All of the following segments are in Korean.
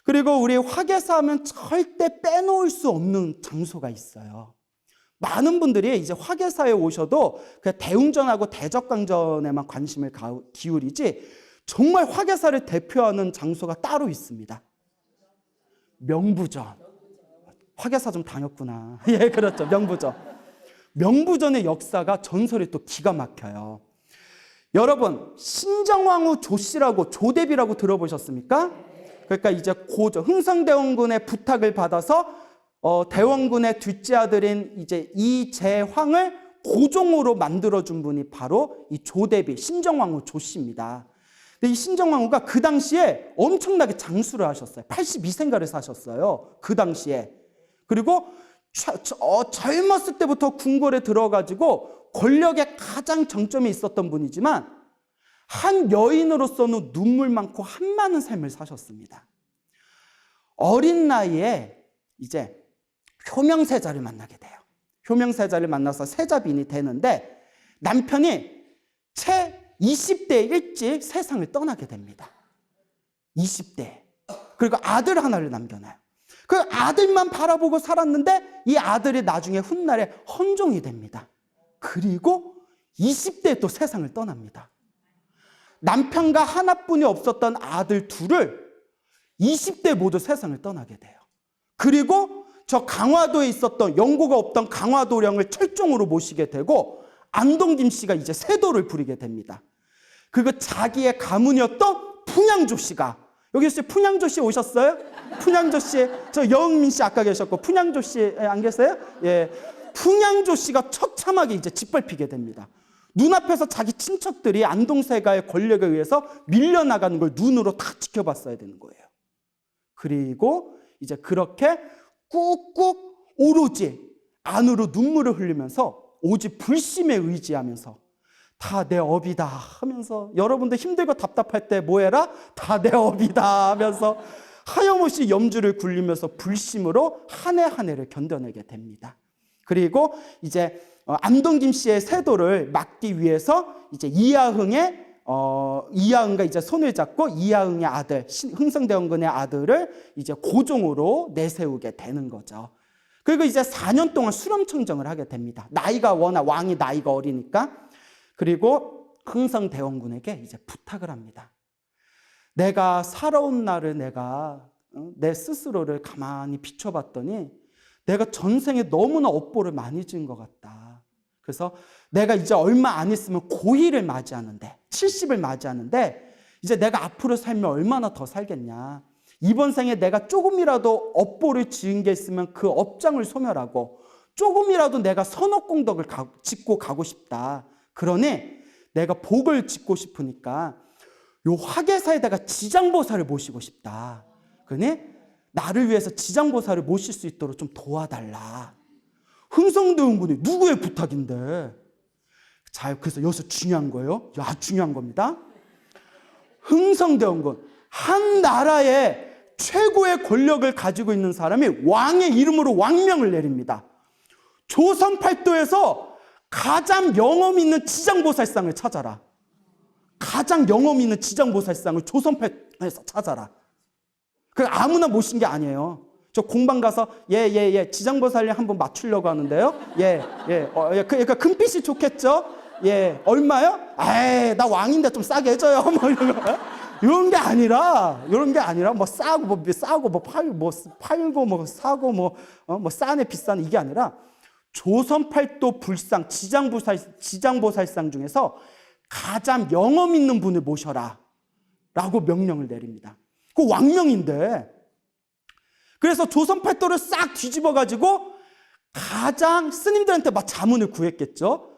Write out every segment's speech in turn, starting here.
그리고 우리 화개사 하면 절대 빼놓을 수 없는 장소가 있어요. 많은 분들이 이제 화개사에 오셔도 그 대웅전하고 대적강전에만 관심을 기울이지 정말 화개사를 대표하는 장소가 따로 있습니다. 명부전. 화개사 좀 다녔구나. 예, 그렇죠. 명부전. 명부전의 역사가 전설이 또 기가 막혀요. 여러분, 신정왕후 조씨라고, 조대비라고 들어보셨습니까? 그러니까 이제 흥성대원군의 부탁을 받아서 대원군의 둘째 아들인 이제 이재황을 고종으로 만들어준 분이 바로 이 조대비, 신정왕후 조씨입니다. 근데 이 신정왕후가 그 당시에 엄청나게 장수를 하셨어요. 82세인가를 사셨어요. 그 당시에. 그리고 젊었을 때부터 궁궐에 들어가지고 권력의 가장 정점에 있었던 분이지만 한 여인으로서는 눈물 많고 한많은 삶을 사셨습니다. 어린 나이에 이제 효명세자를 만나게 돼요. 효명세자를 만나서 세자빈이 되는데 남편이 채 20대에 일찍 세상을 떠나게 됩니다. 20대에. 그리고 아들 하나를 남겨놔요. 그 아들만 바라보고 살았는데 이 아들이 나중에 훗날에 헌종이 됩니다. 그리고 20대에 또 세상을 떠납니다. 남편과 하나뿐이 없었던 아들 둘을 20대 모두 세상을 떠나게 돼요. 그리고 저 강화도에 있었던 연고가 없던 강화도령을 철종으로 모시게 되고 안동김 씨가 이제 세도를 부리게 됩니다. 그리고 자기의 가문이었던 풍양조 씨가, 여기 혹시 풍양조 씨 오셨어요? 풍양조 씨, 저 여흥민 씨 아까 계셨고 풍양조 씨 안 계세요? 예, 풍양조 씨가 처참하게 이제 짓밟히게 됩니다. 눈앞에서 자기 친척들이 안동세가의 권력에 의해서 밀려나가는 걸 눈으로 다 지켜봤어야 되는 거예요. 그리고 이제 그렇게 꾹꾹 오로지 안으로 눈물을 흘리면서 오직 불심에 의지하면서 다 내 업이다 하면서, 여러분들 힘들고 답답할 때 뭐 해라? 다 내 업이다 하면서 하염없이 염주를 굴리면서 불심으로 한 해 한 해를 견뎌내게 됩니다. 그리고 이제 안동김 씨의 세도를 막기 위해서 이제 이하흥과 이제 손을 잡고 이하흥의 아들, 흥성대원군의 아들을 이제 고종으로 내세우게 되는 거죠. 그리고 이제 4년 동안 수렴청정을 하게 됩니다. 나이가 워낙 왕이 나이가 어리니까. 그리고 흥성대원군에게 이제 부탁을 합니다. 내가 살아온 날을 내가 내 스스로를 가만히 비춰봤더니 내가 전생에 너무나 업보를 많이 지은 것 같다. 그래서 내가 이제 얼마 안 있으면 고희를 맞이하는데, 70을 맞이하는데 이제 내가 앞으로 살면 얼마나 더 살겠냐. 이번 생에 내가 조금이라도 업보를 지은 게 있으면 그 업장을 소멸하고 조금이라도 내가 선업공덕을 짓고 가고 싶다. 그러니 내가 복을 짓고 싶으니까 요 화개사에다가 지장보살을 모시고 싶다. 그러니 나를 위해서 지장보살을 모실 수 있도록 좀 도와달라. 흥성대원군이 누구의 부탁인데? 자, 그래서 여기서 중요한 거예요. 아주 중요한 겁니다. 흥성대원군, 한 나라의 최고의 권력을 가지고 있는 사람이 왕의 이름으로 왕명을 내립니다. 조선 팔도에서 가장 영험 있는 지장보살상을 찾아라. 가장 영험 있는 지장보살상을 조선 팔도에서 찾아라. 그 아무나 모신 게 아니에요. 저 공방 가서 지장보살님 한번 맞추려고 하는데요. 그러니까 금빛이 좋겠죠. 예, 얼마요? 에이, 나 왕인데 좀 싸게 해줘요. 뭐 이런 게 아니라 뭐 싸고 뭐 팔고 뭐 사고 뭐 싸네 비싸네 이게 아니라 조선 팔도 불상 지장보살상 중에서 가장 영험 있는 분을 모셔라라고 명령을 내립니다. 그 왕명인데. 그래서 조선 팔도를 싹 뒤집어가지고 가장 스님들한테 막 자문을 구했겠죠.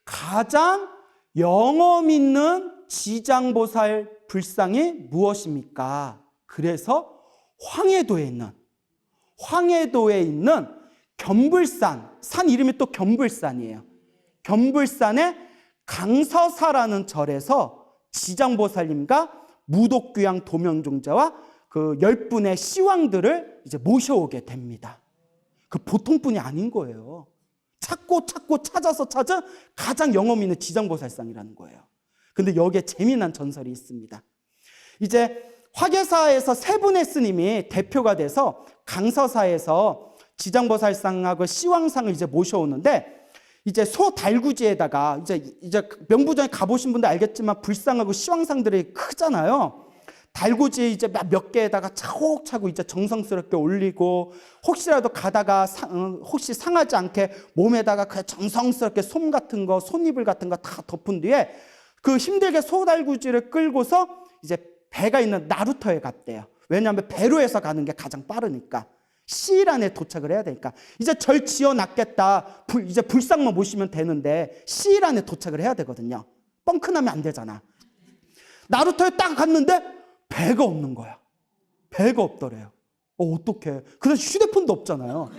가장 영험 있는 지장보살 불상이 무엇입니까? 그래서 황해도에 있는 겸불산, 산 이름이 또 겸불산이에요. 겸불산의 강서사라는 절에서 지장보살님과 무독귀양 도명종자와 그 10분의 시왕들을 이제 모셔오게 됩니다. 그 보통 분이 아닌 거예요. 찾고 찾아서 찾은 가장 영험 있는 지장보살상이라는 거예요. 근데 여기에 재미난 전설이 있습니다. 이제 화계사에서 세 분의 스님이 대표가 돼서 강서사에서 지장보살상하고 시황상을 이제 모셔오는데, 이제 소달구지에다가 이제 명부전에 가보신 분들 알겠지만 불상하고 시황상들이 크잖아요. 달구지 이제 몇 개에다가 차곡차곡 이제 정성스럽게 올리고, 혹시라도 가다가 혹시 상하지 않게 몸에다가 그 정성스럽게 솜 같은 거, 솥이불 같은 거 다 덮은 뒤에 그 힘들게 소달구지를 끌고서 이제 배가 있는 나루터에 갔대요. 왜냐하면 배로 해서 가는 게 가장 빠르니까. 시일 안에 도착을 해야 되니까. 이제 절 지어놨겠다. 이제 불상만 모시면 되는데 시일 안에 도착을 해야 되거든요. 뻥크나면 안 되잖아. 나루터에 딱 갔는데 배가 없는 거야. 배가 없더래요. 어떡해. 그래서 휴대폰도 없잖아요.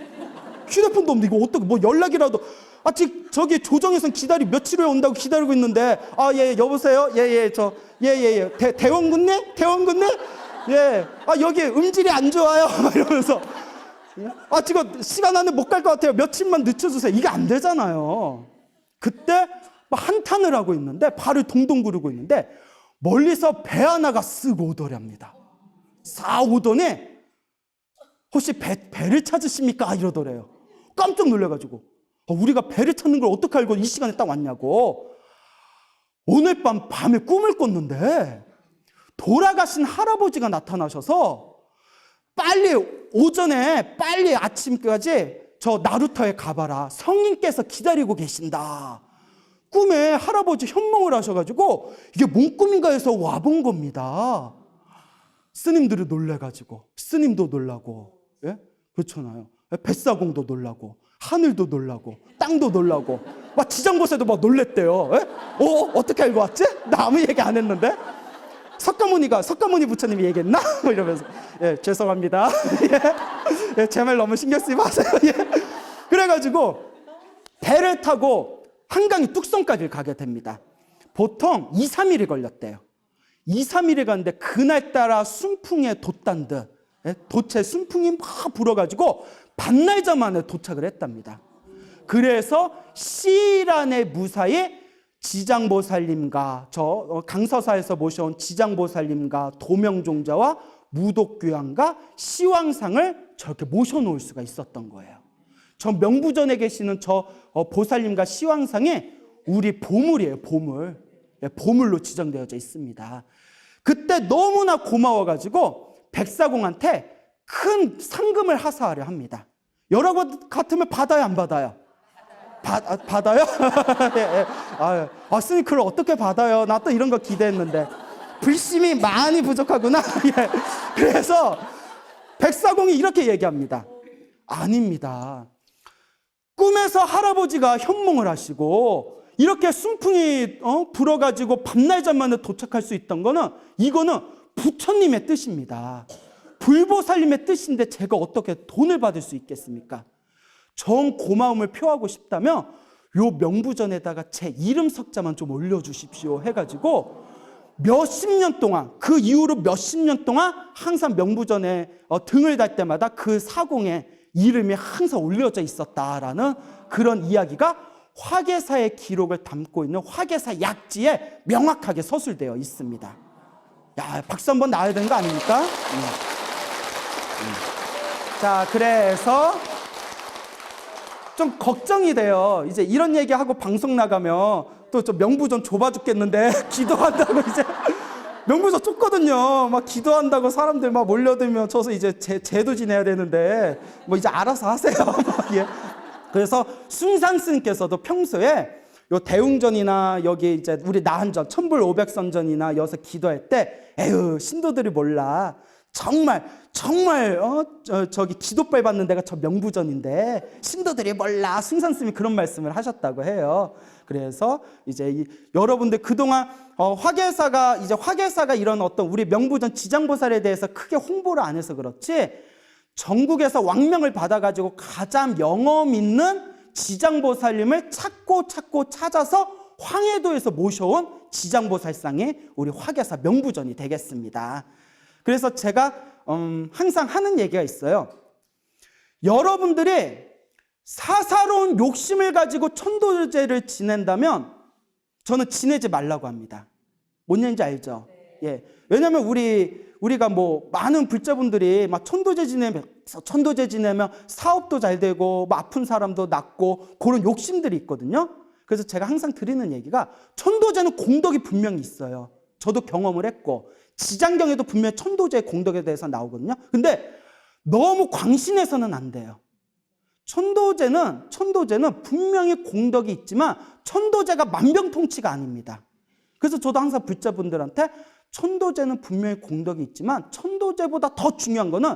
휴대폰도 없는데 이거 어떻게 뭐 연락이라도. 아직 저기 조정에선 며칠 후에 온다고 기다리고 있는데, 예, 여보세요? 대원군네? 대원군네? 예. 여기 음질이 안 좋아요. 이러면서. 지금 시간 안에 못 갈 것 같아요. 며칠만 늦춰주세요. 이게 안 되잖아요. 그때 한탄을 하고 있는데, 발을 동동 구르고 있는데, 멀리서 배 하나가 쓱 오더랍니다. 오더니, 혹시 배를 찾으십니까? 이러더래요. 깜짝 놀래가지고. 우리가 배를 찾는 걸 어떻게 알고 이 시간에 딱 왔냐고. 오늘 밤에 꿈을 꿨는데 돌아가신 할아버지가 나타나셔서 오전에 빨리 아침까지 저 나루터에 가봐라. 성인께서 기다리고 계신다. 꿈에 할아버지 현몽을 하셔가지고 이게 뭔 꿈인가 해서 와본 겁니다. 스님들이 놀래가지고, 스님도 놀라고, 예? 그렇잖아요. 뱃사공도 놀라고, 하늘도 놀라고, 땅도 놀라고, 막 지장보살도 막 놀랬대요. 예? 어떻게 알고 왔지? 나 아무 얘기 안 했는데? 석가모니 부처님이 얘기했나? 뭐 이러면서. 예, 죄송합니다. 예, 제 말 너무 신경 쓰지 마세요. 예. 그래가지고 배를 타고 한강의 뚝섬까지 가게 됩니다. 보통 2, 3일이 걸렸대요. 2, 3일이 갔는데 그날따라 순풍에 돛단 듯, 예? 돛에 순풍이 막 불어가지고 반나절 만에 도착을 했답니다. 그래서 시일 안에 무사히 지장보살님과 강서사에서 모셔온 지장보살님과 도명종자와 무독규양과 시황상을 저렇게 모셔놓을 수가 있었던 거예요. 저 명부전에 계시는 저 보살님과 시황상이 우리 보물이에요. 보물. 보물로 지정되어져 있습니다. 그때 너무나 고마워가지고 백사공한테 큰 상금을 하사하려 합니다. 여러분 같으면 받아요, 안 받아요? 받아요? 예, 예. 스님 그걸 어떻게 받아요? 나 또 이런 거 기대했는데 불심이 많이 부족하구나. 예. 그래서 백사공이 이렇게 얘기합니다. 아닙니다. 꿈에서 할아버지가 현몽을 하시고 이렇게 순풍이 불어가지고 밤낮 만에 도착할 수 있던 거는, 이거는 부처님의 뜻입니다. 불보살님의 뜻인데 제가 어떻게 돈을 받을 수 있겠습니까? 정 고마움을 표하고 싶다면 요 명부전에다가 제 이름 석자만 좀 올려주십시오 해가지고 몇십 년 동안, 그 이후로 몇십 년 동안 항상 명부전에 등을 달 때마다 그 사공에 이름이 항상 올려져 있었다라는 그런 이야기가 화계사의 기록을 담고 있는 화계사 약지에 명확하게 서술되어 있습니다. 야, 박수 한번 나와야 되는 거 아닙니까? 자, 그래서 좀 걱정이 돼요. 이제 이런 얘기하고 방송 나가면 또 좀 명부전 좁아 죽겠는데 기도한다고 이제 명부전 좁거든요. 막 기도한다고 사람들 막 몰려들면 저서 이제 제도 지내야 되는데 뭐 이제 알아서 하세요. 예. 그래서 순산 스님께서도 평소에 요 대웅전이나 여기 이제 우리 나한전 천불 500선전이나 여기서 기도할 때 에휴 신도들이 몰라. 정말 저기 기도빨 받는 데가 저 명부전인데 신도들이 몰라. 순산 스님이 그런 말씀을 하셨다고 해요. 그래서 이제 여러분들 그동안 화계사가 이런 어떤 우리 명부전 지장보살에 대해서 크게 홍보를 안 해서 그렇지, 전국에서 왕명을 받아가지고 가장 영험 있는 지장보살님을 찾고 찾아서 황해도에서 모셔온 지장보살상이 우리 화계사 명부전이 되겠습니다. 그래서 제가 항상 하는 얘기가 있어요. 여러분들이 사사로운 욕심을 가지고 천도제를 지낸다면 저는 지내지 말라고 합니다. 뭔 얘기인지 알죠? 예. 왜냐면 우리가 뭐 많은 불자분들이 막 천도제 지내면 사업도 잘 되고 뭐 아픈 사람도 낫고 그런 욕심들이 있거든요. 그래서 제가 항상 드리는 얘기가 천도제는 공덕이 분명히 있어요. 저도 경험을 했고 지장경에도 분명히 천도제의 공덕에 대해서 나오거든요. 근데 너무 광신해서는 안 돼요. 천도제는 분명히 공덕이 있지만 천도제가 만병통치가 아닙니다. 그래서 저도 항상 불자분들한테 천도제는 분명히 공덕이 있지만 천도제보다 더 중요한 거는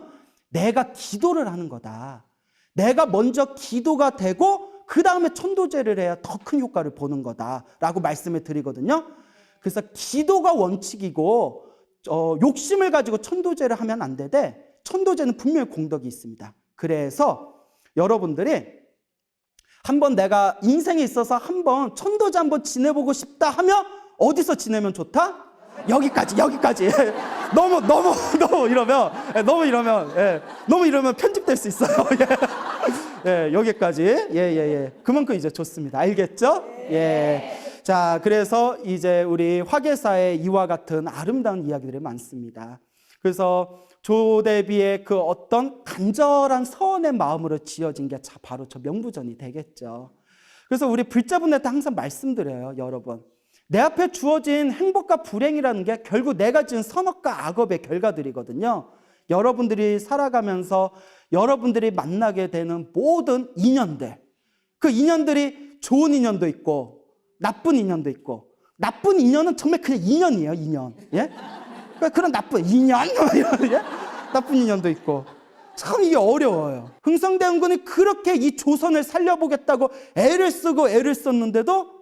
내가 기도를 하는 거다. 내가 먼저 기도가 되고 그 다음에 천도제를 해야 더 큰 효과를 보는 거다라고 말씀을 드리거든요. 그래서 기도가 원칙이고 욕심을 가지고 천도제를 하면 안 되되 천도제는 분명히 공덕이 있습니다. 그래서 여러분들이 한번 내가 인생에 있어서 한번 천도제 한번 지내보고 싶다 하면 어디서 지내면 좋다? 여기까지. 너무 이러면 편집될 수 있어요. 예, 여기까지. 예. 그만큼 이제 좋습니다. 알겠죠? 예. 자, 그래서 이제 우리 화계사에 이와 같은 아름다운 이야기들이 많습니다. 그래서 조대비의 그 어떤 간절한 서원의 마음으로 지어진 게 바로 저 명부전이 되겠죠. 그래서 우리 불자분들한테 항상 말씀드려요, 여러분. 내 앞에 주어진 행복과 불행이라는 게 결국 내가 지은 선악과 악업의 결과들이거든요. 여러분들이 살아가면서 여러분들이 만나게 되는 모든 인연들, 그 인연들이 좋은 인연도 있고 나쁜 인연도 있고, 나쁜 인연은 정말 그냥 인연이에요, 인연. 예? 그런 나쁜 인연, 예? 나쁜 인연도 있고. 참 이게 어려워요. 흥성대원군이 그렇게 이 조선을 살려보겠다고 애를 썼는데도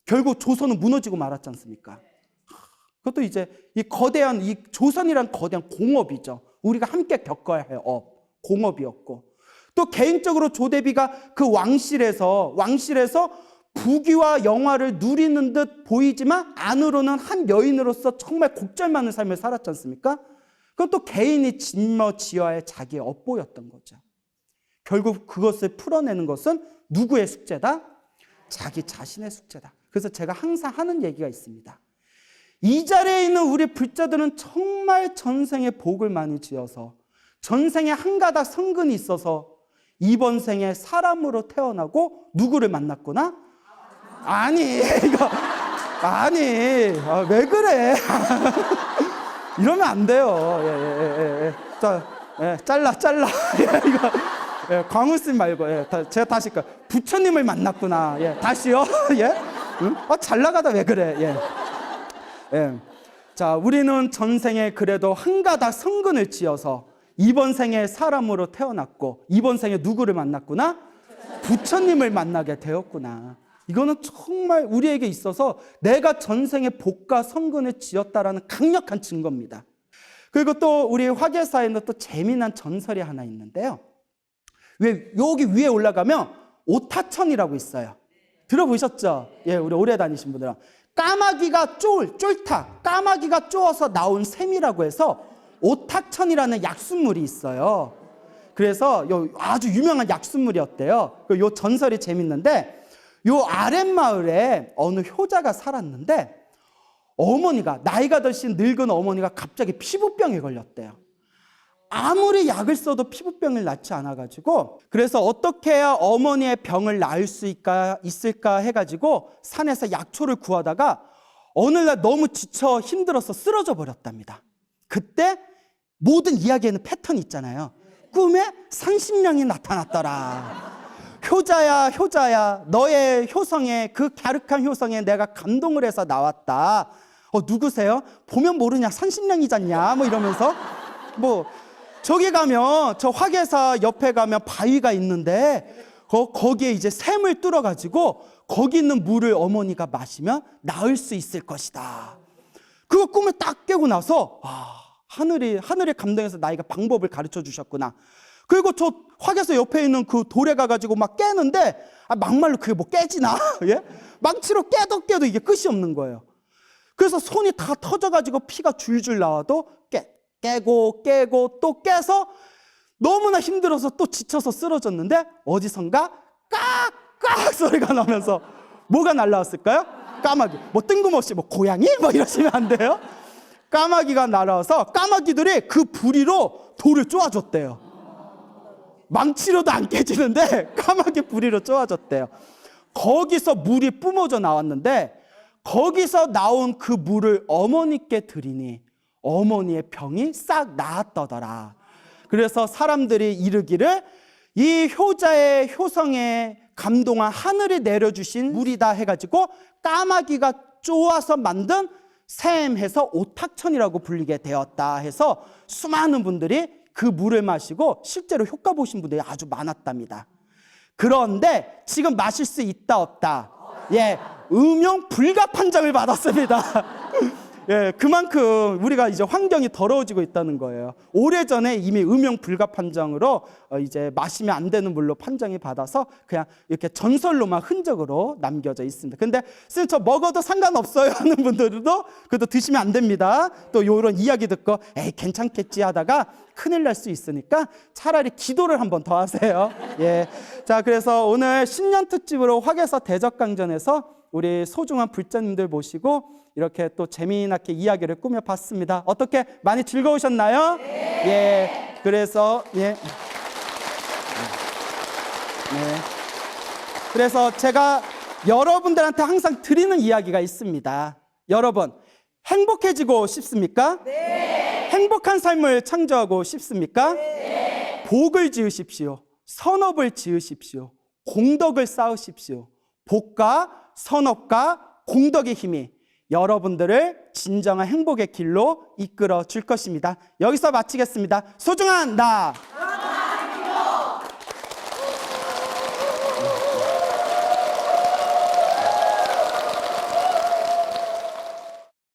결국 조선은 무너지고 말았지 않습니까? 그것도 이제 이 조선이란 거대한 공업이죠. 우리가 함께 겪어야 할 공업이었고, 또 개인적으로 조대비가 그 왕실에서 부귀와 영화를 누리는 듯 보이지만 안으로는 한 여인으로서 정말 곡절 많은 삶을 살았지 않습니까? 그것도 개인이 짊어지어야 할 자기의 업보였던 거죠. 결국 그것을 풀어내는 것은 누구의 숙제다? 자기 자신의 숙제다. 그래서 제가 항상 하는 얘기가 있습니다. 이 자리에 있는 우리 불자들은 정말 전생에 복을 많이 지어서 전생에 한 가닥 성근이 있어서 이번 생에 사람으로 태어나고 누구를 만났구나? 왜 그래? 이러면 안 돼요. 자, 잘라. 이거, 광우 쓰지 말고, 제가 다시 부처님을 만났구나. 다시요. 응? 잘 나가다 왜 그래? 자, 우리는 전생에 그래도 한 가닥 성근을 지어서 이번 생에 사람으로 태어났고 이번 생에 누구를 만났구나? 부처님을 만나게 되었구나. 이거는 정말 우리에게 있어서 내가 전생에 복과 성근을 지었다라는 강력한 증거입니다. 그리고 또 우리 화계사에는 또 재미난 전설이 하나 있는데요. 왜 여기 위에 올라가면 오타천이라고 있어요. 들어보셨죠? 예, 우리 오래 다니신 분들은. 까마귀가 까마귀가 쪼어서 나온 샘이라고 해서 오타천이라는 약숫물이 있어요. 그래서 아주 유명한 약숫물이었대요. 요 전설이 재밌는데, 요 아랫마을에 어느 효자가 살았는데 어머니가, 나이가 드신 늙은 어머니가 갑자기 피부병에 걸렸대요. 아무리 약을 써도 피부병을 낫지 않아가지고, 그래서 어떻게 해야 어머니의 병을 나을 수 있을까 해가지고 산에서 약초를 구하다가 어느 날 너무 지쳐 힘들어서 쓰러져 버렸답니다. 그때 모든 이야기에는 패턴이 있잖아요. 꿈에 상심령이 나타났더라. 효자야, 너의 효성에, 그 갸륵한 효성에 내가 감동을 해서 나왔다. 누구세요? 보면 모르냐, 산신령이잖냐, 뭐 이러면서. 저기 가면, 저 화계사 옆에 가면 바위가 있는데, 거기에 이제 샘을 뚫어가지고, 거기 있는 물을 어머니가 마시면 나을 수 있을 것이다. 그거 꿈을 딱 깨고 나서, 하늘이 감동해서 나에게 방법을 가르쳐 주셨구나. 그리고 저 화계사 옆에 있는 그 돌에 가가지고 막 깨는데, 막말로 그게 뭐 깨지나? 예? 망치로 깨도 이게 끝이 없는 거예요. 그래서 손이 다 터져가지고 피가 줄줄 나와도 깨고 또 깨서 너무나 힘들어서 또 지쳐서 쓰러졌는데, 어디선가 깍깍 소리가 나면서 뭐가 날라왔을까요? 까마귀. 뜬금없이 고양이? 이러시면 안 돼요. 까마귀가 날아와서 까마귀들이 그 부리로 돌을 쪼아줬대요. 망치로도 안 깨지는데 까마귀 부리로 쪼아줬대요. 거기서 물이 뿜어져 나왔는데 거기서 나온 그 물을 어머니께 드리니 어머니의 병이 싹 나았더더라. 그래서 사람들이 이르기를 이 효자의 효성에 감동한 하늘이 내려주신 물이다 해가지고 까마귀가 쪼아서 만든 샘해서 오탁천이라고 불리게 되었다 해서 수많은 분들이 그 물을 마시고 실제로 효과 보신 분들이 아주 많았답니다. 그런데 지금 마실 수 있다 없다? 예, 음용 불가 판정을 받았습니다. 예, 그만큼 우리가 이제 환경이 더러워지고 있다는 거예요. 오래전에 이미 음용 불가 판정으로 이제 마시면 안 되는 물로 판정이 받아서 그냥 이렇게 전설로만 흔적으로 남겨져 있습니다. 근데 선생님 저 먹어도 상관없어요 하는 분들도 그래도 드시면 안 됩니다. 또 이런 이야기 듣고 에이 괜찮겠지 하다가 큰일 날 수 있으니까 차라리 기도를 한번 더 하세요. 예, 자 그래서 오늘 신년 특집으로 화개사 대적강전에서 우리 소중한 불자님들 모시고 이렇게 또 재미나게 이야기를 꾸며봤습니다. 어떻게 많이 즐거우셨나요? 네. 예. 그래서 예. 네. 그래서 제가 여러분들한테 항상 드리는 이야기가 있습니다. 여러분 행복해지고 싶습니까? 네. 행복한 삶을 창조하고 싶습니까? 네. 복을 지으십시오. 선업을 지으십시오. 공덕을 쌓으십시오. 복과 선업과 공덕의 힘이 여러분들을 진정한 행복의 길로 이끌어 줄 것입니다. 여기서 마치겠습니다. 소중한 나